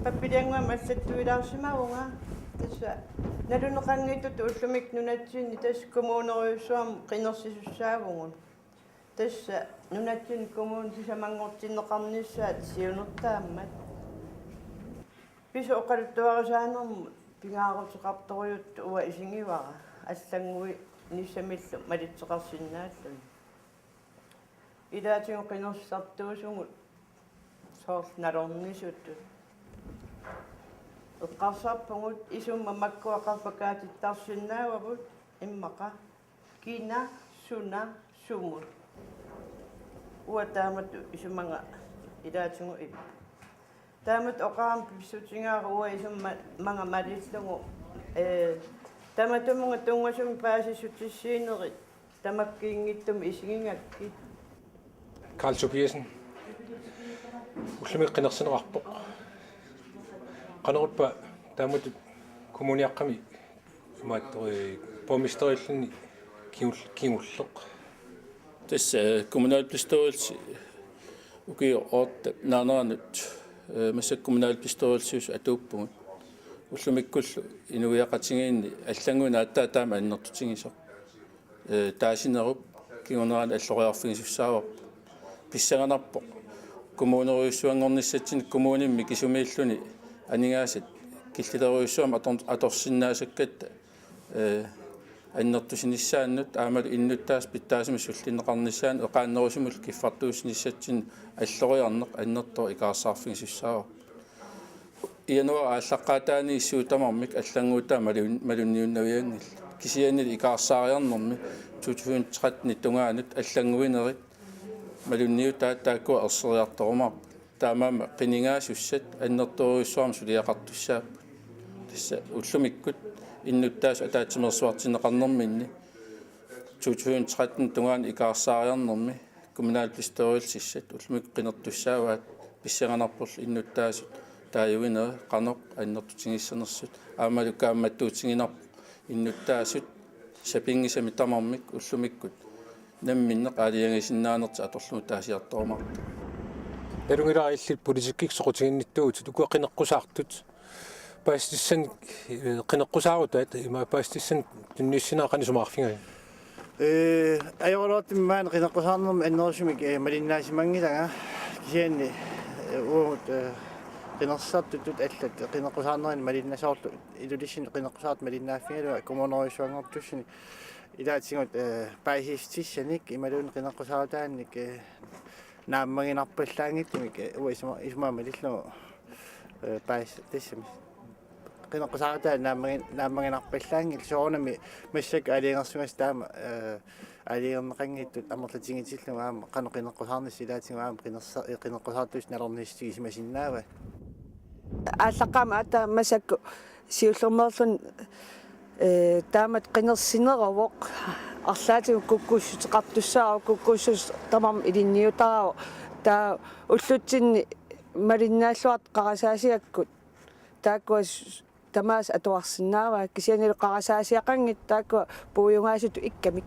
паппилиангуа массаттуилаарсимавунга тасса налунеқангиттут уллумик нунатсинни тас коммуунериуссуам қинерсисуссаавугун тасса нунатсин коммуун сисамангортиннеқарниссаат сиунертааммат писо оқалуттуарисаанермут пингаарутеқарторюут уа исингивара аллангуи ниссамиллу малитсеқарсиннааллун илаатингу қинерсартуусугут соорл налорнисутту эққарсарпугут исумма маккуақарпакаатиттарсиннаававут иммақа кина суна сумут уатаамат исуманга илаатингу ип таамат оқаам писсутингааруа исумма манга малиллугу таматумунга тунгасум паасиссутиссиинери тамаккиингиттум исигингакки Karl Tobiasen уллумик қинерсинеқарпоқ қанерутпа таамат коммуниаққами имааттори помистериллни киуллеқ тас kommunalbestyrelse уки орт наанеранут масак kommunalbestyrelsesус атууппугут уллумиккуллу инуиақатингиинни аллангуна аттаатаама аннертутингисо таасинеруп кигунеран аллориарфигисуссаавар писсаганарпоқ коммуунериуссуангорниссатсин коммуунимми кисумииллуни анигаасат киллилериуссуама аторсиннаасаккат аннертусиниссааннут аамал иннуттаас питтаасими суллиннеқарниссаан эқааннерусимул киффартууссиниссатсин аллориарнеқ аннертоо икаарсаарфигисуссаава иянуа ааллаққаатаани иссуутамармик аллангуутаа малунниуннавиангил кисианнили икаарсаариарнэрми 2013 тунгаанут аллангуинерит малунниутаа тааккуа ерсериарторумар таамаама қинингаасуссат аннерторуйуссуарм сулиақартуссаап тасса уллумиккут иннуттаас атаатсимерсуартинеқарнэрминни 2013 тунгаан икаарсаариарнэрми kommunalbestyrelsessat уллумик қинертуссааваат писсаганарпул иннуттаасут тааюинера қанеқ аннертутингиссанерсут аамалукаамматтуутингинар иннуттаасут сапингисами тамармик уллумиккут намминнеқ аалиангисиннаанерти аторлуну таасиарторумар Эрүнгира аиллит политиккик соқутингинниттуут тукуа қинеққусаартут паастиссан қинеққусаарутаат има паастиссан тунниссинаақани сумаарфингаа аёротиммаан қинеққусаарнерм аннерусумик малиннаасимангилага кисианни уут qinarsaartut allat qinaqqusaarnerin malinnasaorlu ilulissini qinaqqusaart malinnaaffingala kommunoriusuangortussini ilaatingut paisistissaniik imaluun qinaqqusaarutaannik naammaginarpallaangittimik isma malillu pais tissami qinaqqusaartaa naammaginarpallaangil soornami massak aliingersugas taama aliingerneqangittut amerlatingitillu aama qanu qinaqqusaarnis ilaatingu aama qinaqqusaartus nalorniistigisimasinnaawa ааллаққама ата масакку сиуллермерлун таамат қинерсинеравоқ арлаатигу куккууссутеқартуссаару куккууссус тамарм илинниутарау таа уллутсинни малиннааллуарт қарасаасиаккут тааккуас тамаас атуарсинаава кисианилу қарасаасиақангит тааккуа пуйунгаасуту иккамик